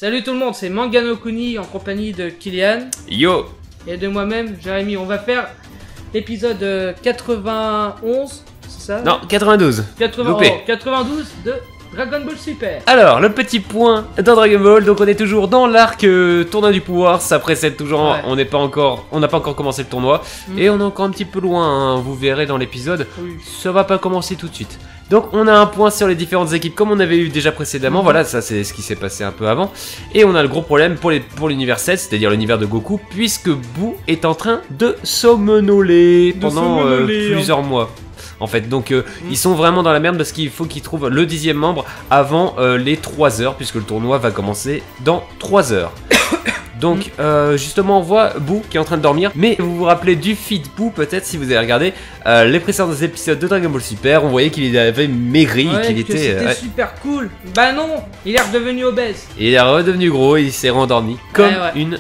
Salut tout le monde, c'est Mangano Kuni en compagnie de Kylian. Yo. Et de moi-même, Jérémy. On va faire l'épisode 91, c'est ça? Non, 92. 92 de Dragon Ball Super. Alors, le petit point dans Dragon Ball, donc on est toujours dans l'arc tournoi du pouvoir, ça précède toujours, Ouais. on n'a pas encore commencé le tournoi, et on est encore un petit peu loin, hein, vous verrez dans l'épisode, Oui. ça va pas commencer tout de suite. Donc on a un point sur les différentes équipes comme on avait eu déjà précédemment, voilà, ça c'est ce qui s'est passé un peu avant. Et on a le gros problème pour l'univers 7, c'est-à-dire l'univers de Goku, puisque Boo est en train de somnoler pendant plusieurs mois. En fait, donc ils sont vraiment dans la merde parce qu'il faut qu'ils trouvent le 10e membre avant les 3 heures, puisque le tournoi va commencer dans 3 heures. Donc justement on voit Boo qui est en train de dormir, mais vous vous rappelez du feed Boo peut-être si vous avez regardé les précédents épisodes de Dragon Ball Super, on voyait qu'il avait maigri, Ouais, qu'il que était... c'était super cool. Bah non, il est redevenu obèse. il est redevenu gros, il s'est rendormi comme Ouais. une...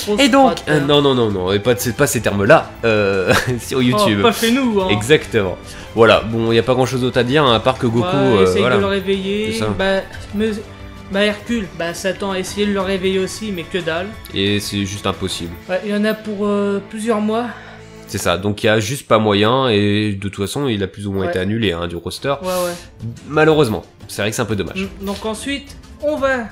Grosse Et donc, patte, hein. non, et pas ces termes-là sur YouTube. Oh, pas chez nous, hein. Exactement. Voilà, bon, il n'y a pas grand-chose d'autre à dire, hein, à part que Goku... Ouais, essaye voilà. de le réveiller. C'est ça. Bah Hercule, bah Satan a essayé de le réveiller aussi, mais que dalle. Et c'est juste impossible. Ouais, il y en a pour plusieurs mois. C'est ça, donc il n'y a juste pas moyen, et de toute façon, il a plus ou moins Ouais. été annulé hein, du roster. Ouais. Malheureusement, c'est vrai que c'est un peu dommage. Donc ensuite, on va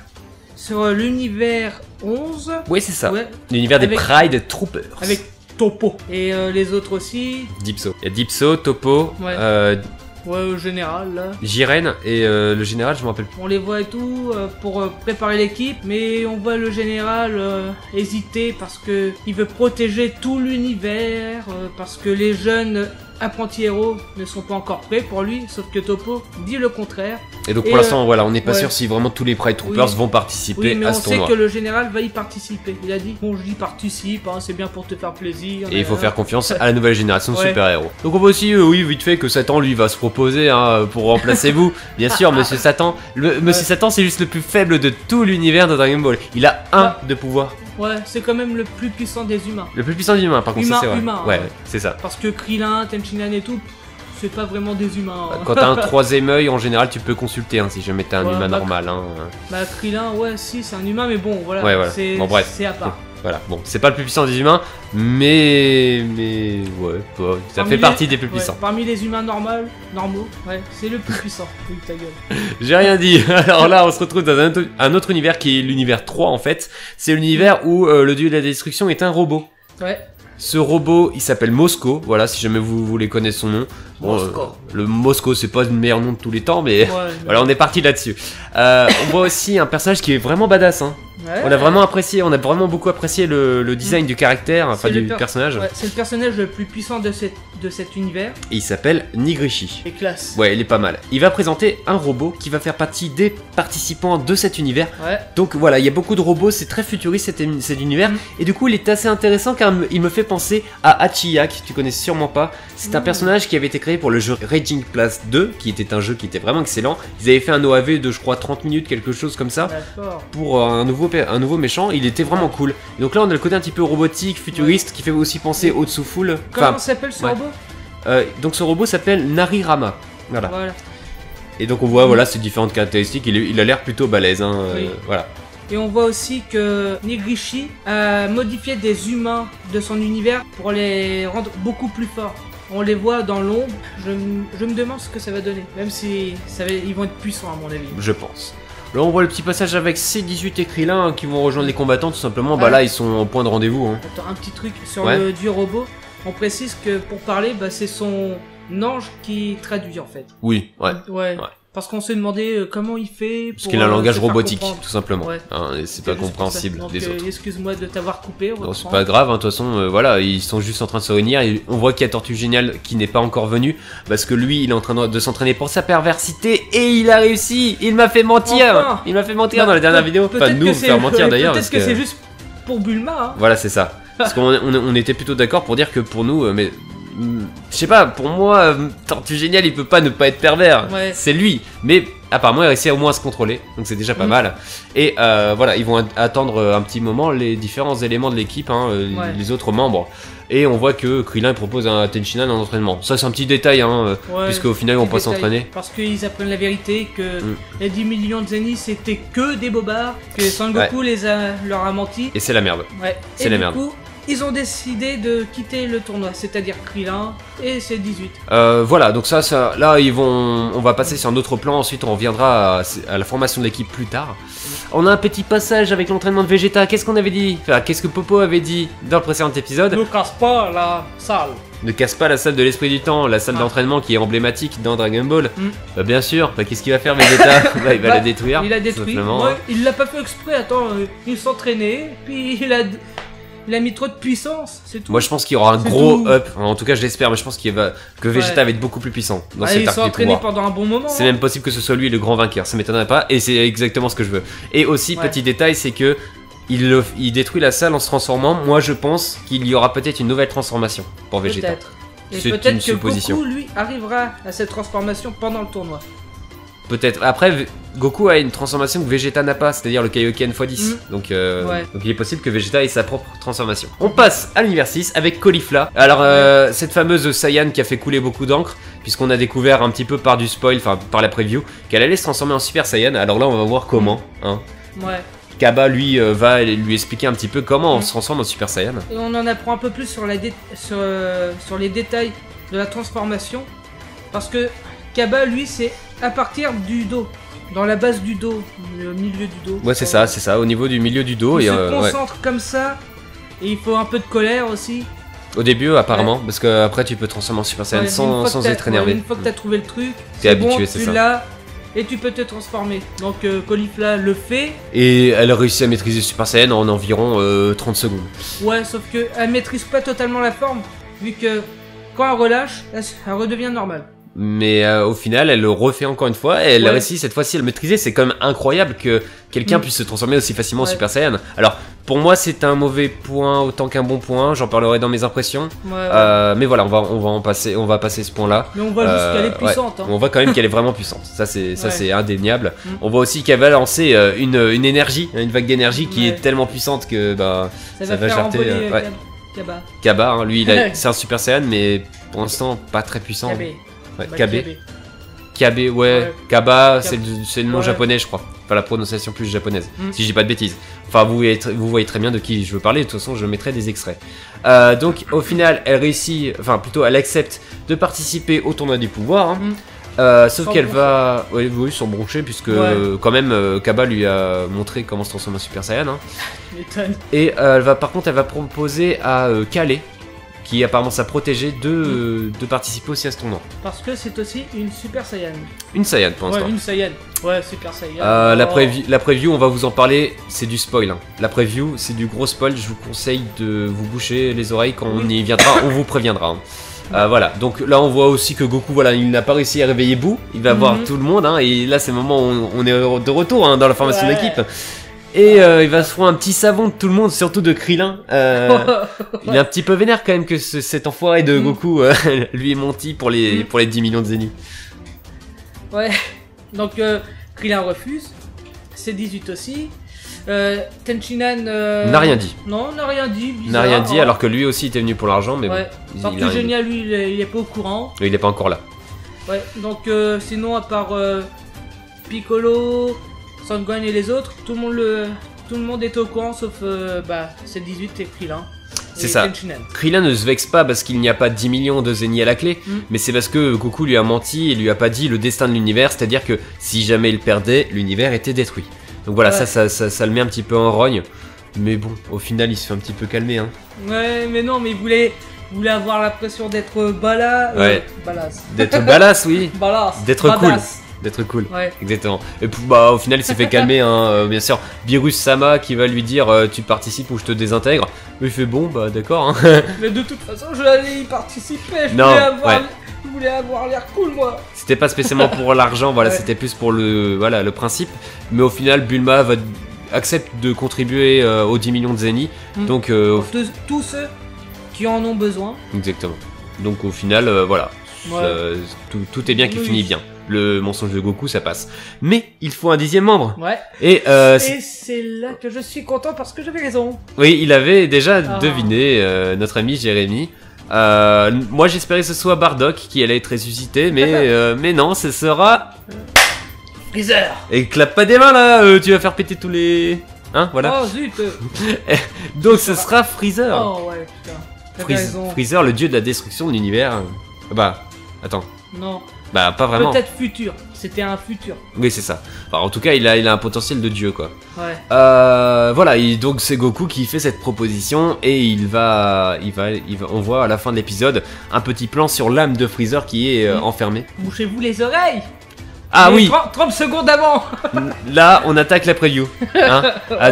sur l'univers 11. Oui, c'est ça. Ouais, L'univers des Avec- Pride Troopers. avec Topo. Et les autres aussi. Dipso. Il y a Dipso, Topo, Ouais. Ouais, au général, là. Jiren et le général, je me rappelle plus. On les voit et tout pour préparer l'équipe, mais on voit le général hésiter parce que il veut protéger tout l'univers, parce que les jeunes apprentis héros ne sont pas encore prêts pour lui, sauf que Topo dit le contraire. Et donc Et, pour l'instant, voilà, on n'est pas ouais. sûr si vraiment tous les Pride Troopers Oui. vont participer Oui, mais à on ce sait tournoi. que le général va y participer. Il a dit, bon, je dis participe, hein, c'est bien pour te faire plaisir. Et il faut faire confiance à la nouvelle génération de Ouais. super-héros. Donc on voit aussi, oui, vite fait, que Satan, lui, va se proposer hein, pour remplacer vous. Bien sûr, Monsieur Satan. Monsieur Satan, c'est juste le plus faible de tout l'univers de Dragon Ball. Il a Bah. de pouvoir. Ouais, c'est quand même le plus puissant des humains. Le plus puissant des humains, par contre, ça, c'est vrai. Humain, ouais, ouais. c'est ça. Parce que Krillin, Tenshinhan et tout, c'est pas vraiment des humains. hein. Quand t'as un troisième œil, en général, tu peux consulter hein, si jamais t'es un Ouais, humain bah, normal. Hein. Bah Krillin, ouais, si, c'est un humain, mais bon, voilà, Ouais, voilà. c'est Bon, bref. c'est à part. Voilà, bon, c'est pas le plus puissant des humains, mais ouais, ça Parmi fait les- partie des plus Ouais, puissants. parmi les humains normaux, ouais, c'est le plus puissant. Oui, ta gueule. J'ai rien dit. Alors là, on se retrouve dans un autre univers qui est l'univers 3 en fait. C'est l'univers où le dieu de la destruction est un robot. Ouais, Ce robot, il s'appelle Mosco. Voilà, si jamais vous voulez connaître son nom. Bon, Mosco. le Mosco, c'est pas le meilleur nom de tous les temps, mais ouais. voilà, on est parti là-dessus. On voit aussi un personnage qui est vraiment badass. Hein. Ouais. On a vraiment apprécié, on a vraiment beaucoup apprécié le design du caractère, enfin C'est du le per- personnage. Ouais, c'est le personnage le plus puissant de cet univers. Et il s'appelle Nigrishi. Et classe. Ouais, il est pas mal. Il va présenter un robot qui va faire partie des participants de cet univers. Ouais. Donc voilà, il y a beaucoup de robots, c'est très futuriste cet univers. Et du coup, il est assez intéressant car il me fait penser à Hachiya, que tu connais sûrement pas. C'est un personnage qui avait été créé pour le jeu Raging Blast 2, qui était un jeu qui était vraiment excellent. Ils avaient fait un OAV de, je crois, 30 minutes, quelque chose comme ça, D'accord. pour un nouveau méchant. Il était vraiment cool. Et donc là, on a le côté un petit peu robotique, futuriste, qui fait aussi penser au Tsuful. Comment s'appelle ce ouais. robot? Donc ce robot s'appelle Narirama. Voilà. Voilà. Et donc on voit voilà ces différentes caractéristiques. Il a l'air plutôt balèze. Hein, Oui. voilà. Et on voit aussi que Nigrishi a modifié des humains de son univers pour les rendre beaucoup plus forts. On les voit dans l'ombre. Je me demande ce que ça va donner. Même si ils vont être puissants à mon avis. Je pense. Là on voit le petit passage avec C18 et Krillin qui vont rejoindre les combattants tout simplement. Bah Ouais. là ils sont au point de rendez-vous. Hein. Attends, un petit truc sur Ouais. le dieu robot. On précise que pour parler, bah, c'est son ange qui traduit en fait. Oui, ouais. Ouais. Ouais. Parce qu'on s'est demandé comment il fait pour Parce qu'il a un langage se faire robotique, comprendre. tout simplement. Ouais. Hein, et c'est pas juste pour ça. compréhensible Donc, des autres. Excuse-moi de t'avoir coupé. Non, c'est pas grave, hein, de toute façon, voilà, ils sont juste en train de se réunir et on voit qu'il y a Tortue Géniale qui n'est pas encore venu parce que lui, il est en train de s'entraîner pour sa perversité et il a réussi. Il m'a fait mentir. Enfin. Il m'a fait mentir Bah, dans la dernière vidéo. Enfin, peut-être nous que faire mentir d'ailleurs. Peut-être parce que c'est juste pour Bulma. Hein. Voilà, c'est ça. Parce qu'on était plutôt d'accord pour dire que pour nous, mais je sais pas, pour moi, Tortue Géniale, il peut pas ne pas être pervers. Ouais. C'est lui. Mais apparemment il réussit au moins à se contrôler, donc c'est déjà pas mal. Et voilà, ils vont attendre un petit moment les différents éléments de l'équipe, hein, les autres membres. Et on voit que Krillin propose à Tenshinhan un entraînement. Ça c'est un petit détail, hein, puisque au final ils vont pas s'entraîner. Parce qu'ils apprennent la vérité que les 10 millions de Zenny c'était que des bobards, que Sangoku leur a menti. Et c'est la merde. Ouais. C'est la merde. Du coup, ils ont décidé de quitter le tournoi, c'est-à-dire Krillin et ses 18. Voilà, donc ça, là, on va passer sur un autre plan. Ensuite, on reviendra à la formation de l'équipe plus tard. On a un petit passage avec l'entraînement de Vegeta. Qu'est-ce qu'on avait dit? Enfin, qu'est-ce que Popo avait dit dans le précédent épisode? Ne casse pas la salle. Ne casse pas la salle de l'esprit du temps, la salle d'entraînement qui est emblématique dans Dragon Ball. Bien sûr, qu'est-ce qu'il va faire Vegeta? Il va la détruire. Il a détruit. Ouais, il l'a pas fait exprès. Attends, il s'entraînait, puis il a mis trop de puissance, c'est tout. Moi je pense qu'il y aura un gros up, en tout cas je l'espère, mais je pense que Vegeta va être beaucoup plus puissant dans cet arc du pouvoir. Il s'est entraîné pendant un bon moment. C'est même possible que ce soit lui le grand vainqueur, ça m'étonnerait pas, et c'est exactement ce que je veux. Et aussi, petit détail, c'est que il détruit la salle en se transformant. Moi je pense qu'il y aura peut-être une nouvelle transformation pour Vegeta. Peut-être. Et c'est peut-être une que supposition. Goku, lui, arrivera à cette transformation pendant le tournoi. Peut-être. Après, Goku a une transformation que Vegeta n'a pas, c'est-à-dire le Kaioken x10. Donc il est possible que Vegeta ait sa propre transformation. On passe à l'univers 6 avec Caulifla. Alors, cette fameuse Saiyan qui a fait couler beaucoup d'encre, puisqu'on a découvert un petit peu par du spoil, enfin par la preview, qu'elle allait se transformer en Super Saiyan. Alors là, on va voir comment. Hein. Kaba, lui, va lui expliquer un petit peu comment on se transforme en Super Saiyan. Et on en apprend un peu plus sur les détails de la transformation, parce que Kaba, lui, c'est à partir du dos, dans la base du dos, le milieu du dos. Ouais, c'est ça, au niveau du milieu du dos. Il se concentre comme ça, et il faut un peu de colère aussi. Au début, apparemment, parce qu'après tu peux transformer en Super Saiyan sans être énervé. Une fois que t'as trouvé le truc, t'es habitué, c'est ça. Tu l'as, et tu peux te transformer. Donc Caulifla le fait. Et elle a réussi à maîtriser Super Saiyan en environ 30 secondes. Ouais, sauf qu'elle maîtrise pas totalement la forme, vu que quand elle relâche, elle redevient normale. Mais au final, elle le refait encore une fois, et elle réussit cette fois-ci à le maîtriser. C'est quand même incroyable que quelqu'un puisse se transformer aussi facilement en Super Saiyan. Alors, pour moi, c'est un mauvais point autant qu'un bon point. J'en parlerai dans mes impressions. Mais voilà, on va passer ce point-là. Mais on voit juste qu'elle est puissante. Hein. On voit quand même qu'elle est vraiment puissante. Ça, c'est indéniable. On voit aussi qu'elle va lancer une énergie, une vague d'énergie qui est tellement puissante que ça va jarter. Kaba, hein, lui, c'est un Super Saiyan, mais pour l'instant, pas très puissant. Kabe, Kaba, c'est le nom japonais, je crois. Enfin, la prononciation plus japonaise, si je dis pas de bêtises. Enfin, vous voyez très bien de qui je veux parler. De toute façon, je mettrai des extraits. Donc, au final, elle réussit, enfin, plutôt, elle accepte de participer au tournoi du pouvoir. Hein. Sauf qu'elle va... Oui, sans broncher, puisque quand même, Kaba lui a montré comment se transformer en Super Saiyan. Hein. Et par contre, elle va proposer à Kale, qui apparemment s'a protégé de participer aussi à ce tournoi. Parce que c'est aussi une Super Saiyan. Une Saiyan pour l'instant. Ouais, une Saiyan. Ouais, Super Saiyan. La preview, on va vous en parler, c'est du spoil. Hein. La preview, c'est du gros spoil. Je vous conseille de vous boucher les oreilles quand on y viendra. On vous préviendra. Hein. Voilà, donc là on voit aussi que Goku, voilà, il n'a pas réussi à réveiller Boo. Il va voir tout le monde. Hein, et là, c'est le moment où on est de retour dans la formation d'équipe. Et il va se faire un petit savon de tout le monde, surtout de Krillin. Il est un petit peu vénère quand même que cet enfoiré de Goku lui ait menti pour les 10 millions de Zenny. Ouais, donc Krillin refuse, c'est 18 aussi. Tenshinhan n'a rien dit. Non, n'a rien dit. N'a rien dit, alors que lui aussi était venu pour l'argent, mais bon. Parce que Génial, lui, il est pas au courant. Il est pas encore là. Ouais, donc sinon, à part Piccolo, Sangohan et les autres, tout le monde est au courant sauf c'est 18 et Krillin. C'est ça. Krillin ne se vexe pas parce qu'il n'y a pas 10 millions de Zenny à la clé, mais c'est parce que Goku lui a menti et lui a pas dit le destin de l'univers, c'est-à-dire que si jamais il perdait, l'univers était détruit. Donc voilà, ça le met un petit peu en rogne, mais bon, au final il se fait un petit peu calmer. Hein. Ouais, mais non, mais il voulait avoir l'impression d'être balasse. D'être balasse, oui. D'être cool. D'être cool, exactement. Et puis, au final, il s'est fait calmer, hein. Bien sûr. Virus Sama qui va lui dire tu participes ou je te désintègre. Il fait bon, d'accord. Hein. Mais de toute façon, je vais aller y participer. Je voulais avoir l'air cool, moi. C'était pas spécialement pour l'argent, c'était plus pour le principe. Mais au final, Bulma accepte de contribuer aux 10 millions de Zenny. Donc, tous ceux qui en ont besoin. Exactement. Donc, au final, tout est bien qui finit bien. le mensonge de Goku, ça passe. Mais il faut un 10e membre. Ouais. Et c'est là que je suis content parce que j'avais raison. oui, il avait déjà deviné, notre ami Jérémy. Moi j'espérais que ce soit Bardock qui allait être ressuscité, mais non, ce sera... Freezer. Et clappe pas des mains là, tu vas faire péter tous les... Hein, voilà. Oh zut. Donc ce sera Freezer. Oh ouais, putain. T'avais raison. Freezer, le dieu de la destruction de l'univers. Bah, attends. Non. Bah, pas vraiment. Peut-être futur. C'était un futur. Oui, c'est ça. Enfin, en tout cas, il a un potentiel de dieu, quoi. Ouais. Voilà, donc c'est Goku qui fait cette proposition et on voit à la fin de l'épisode un petit plan sur l'âme de Freezer qui est enfermée. Bouchez-vous les oreilles. Ah mais oui. 30 secondes avant. Là, on attaque la preview. Hein.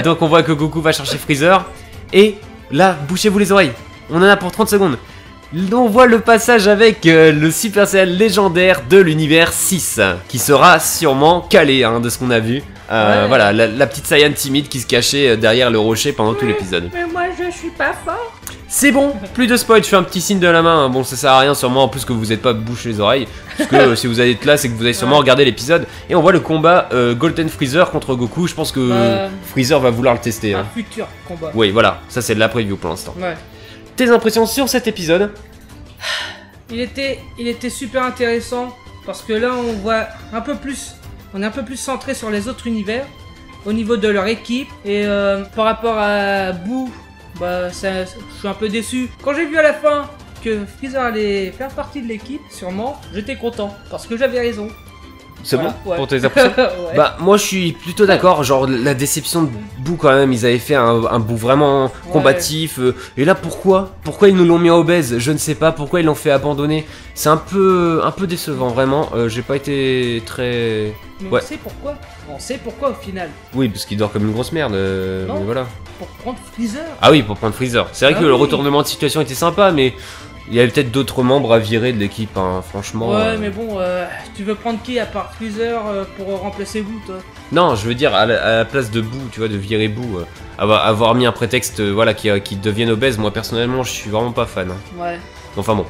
Donc on voit que Goku va chercher Freezer et là, bouchez-vous les oreilles. On en a pour 30 secondes. On voit le passage avec le Super Saiyan légendaire de l'univers 6 qui sera sûrement calé de ce qu'on a vu. Ouais. Voilà, la petite Saiyan timide qui se cachait derrière le rocher pendant tout l'épisode. Mais moi je suis pas fort. C'est bon, plus de spoil, je fais un petit signe de la main. Bon, ça sert à rien sûrement en plus que vous n'êtes pas bouché les oreilles. Parce que si vous allez être là, c'est que vous avez sûrement regardé l'épisode. Et on voit le combat Golden Freezer contre Goku. Je pense que Freezer va vouloir le tester. Un futur combat. Oui, voilà, ça c'est de la preview pour l'instant. Ouais. Tes impressions sur cet épisode? Il était super intéressant parce que là on voit un peu plus, on est un peu plus centré sur les autres univers au niveau de leur équipe et par rapport à Boo, bah je suis un peu déçu. Quand j'ai vu à la fin que Freezer allait faire partie de l'équipe, sûrement, j'étais content parce que j'avais raison. C'est voilà, bon pour tes impressions? Ouais. Bah moi je suis plutôt d'accord, genre la déception de Boo quand même, ils avaient fait un Boo vraiment combatif, et là pourquoi ils nous l'ont mis obèse? Je ne sais pas, pourquoi ils l'ont fait abandonner? C'est un peu décevant vraiment, j'ai pas été très... Mais ouais. On sait pourquoi au final. Oui, parce qu'il dort comme une grosse merde, Non. mais voilà. Pour prendre Freezer. Ah oui, pour prendre Freezer. C'est vrai que le retournement de situation était sympa, mais... Il y avait peut-être d'autres membres à virer de l'équipe, franchement. Ouais, mais bon, tu veux prendre qui à part Freezer pour remplacer vous, toi? Non, je veux dire, à la place de Boo, tu vois, de virer Boo, avoir mis un prétexte voilà, qui devienne obèse, moi personnellement, je suis vraiment pas fan. Ouais. Enfin bon.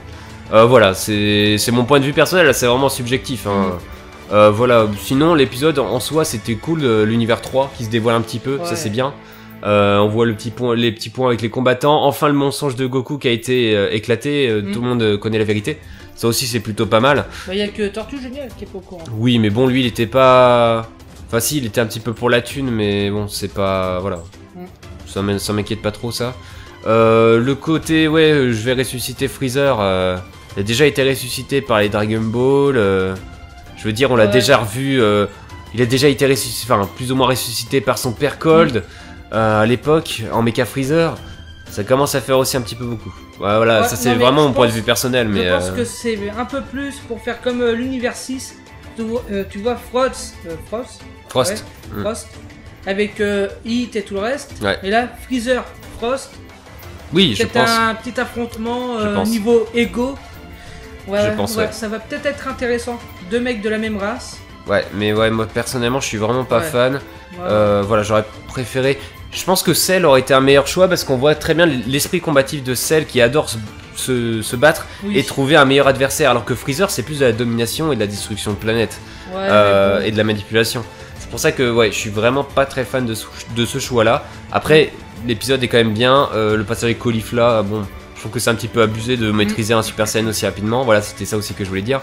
Voilà, c'est mon point de vue personnel, là, c'est vraiment subjectif. Voilà, sinon, l'épisode en soi, c'était cool, l'univers 3 qui se dévoile un petit peu, ça c'est bien. On voit les petits points avec les combattants. Enfin, le mensonge de Goku qui a été éclaté. Tout le monde connaît la vérité. Ça aussi, c'est plutôt pas mal. Bah, y a que Tortue Géniale qui est pas au courant. Oui, mais bon, lui, il était pas... Enfin, si, il était un petit peu pour la thune, mais bon, c'est pas... Voilà. Ça m'inquiète pas trop, ça. Le côté, ouais, je vais ressusciter Freezer. Il a déjà été ressuscité par les Dragon Ball. Je veux dire, on l'a déjà revu. Il a déjà été ressuscité, enfin, plus ou moins ressuscité par son père Cold. À l'époque, en Mecha Freezer, ça commence à faire aussi un petit peu beaucoup. Ouais, voilà, ça c'est vraiment mon point de vue personnel. Mais je pense que c'est un peu plus pour faire comme l'univers 6. Tu vois Frost. Frost. Ouais, Frost. Avec Heat et tout le reste. Ouais. Et là, Freezer, Frost. Oui, je pense. un petit affrontement pense. niveau ego. Ouais, je pense, ouais. Ça va peut-être être intéressant. Deux mecs de la même race. Ouais, mais ouais, moi personnellement, je suis vraiment pas fan. Voilà, j'aurais préféré. Je pense que Cell aurait été un meilleur choix parce qu'on voit très bien l'esprit combatif de Cell qui adore se battre et trouver un meilleur adversaire, alors que Freezer c'est plus de la domination et de la destruction de planètes et de la manipulation. C'est pour ça que ouais, je suis vraiment pas très fan de ce choix là. Après, l'épisode est quand même bien. Le passage avec Caulifla, bon, je trouve que c'est un petit peu abusé de maîtriser un Super Saiyan aussi rapidement. Voilà, c'était ça aussi que je voulais dire.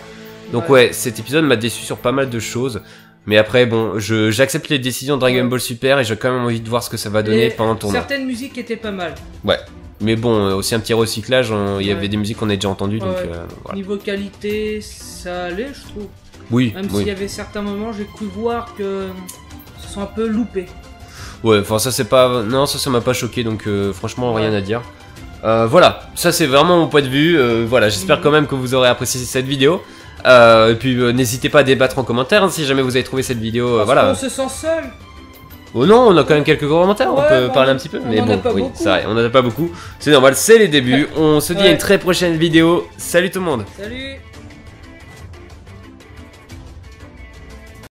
Donc ouais, cet épisode m'a déçu sur pas mal de choses. Mais après, bon, j'accepte les décisions de Dragon Ball Super et j'ai quand même envie de voir ce que ça va donner pendant le tournoi. Certaines musiques étaient pas mal. Ouais. Mais bon, aussi un petit recyclage, il y avait des musiques qu'on a déjà entendues, donc voilà. Niveau qualité, ça allait, je trouve. Oui, même s'il y avait certains moments, j'ai cru voir que ça sont un peu loupés. Ouais, enfin ça c'est pas... Non, ça m'a pas choqué, donc franchement, rien à dire. Voilà, ça c'est vraiment mon point de vue. Voilà, j'espère quand même que vous aurez apprécié cette vidéo. Et puis n'hésitez pas à débattre en commentaire si jamais vous avez trouvé cette vidéo. Voilà. On se sent seul. Oh non, on a quand même quelques commentaires, on peut parler un petit peu. Mais bon, oui, c'est vrai, on en a pas beaucoup. C'est normal, c'est les débuts. On se dit à une très prochaine vidéo. Salut tout le monde. Salut.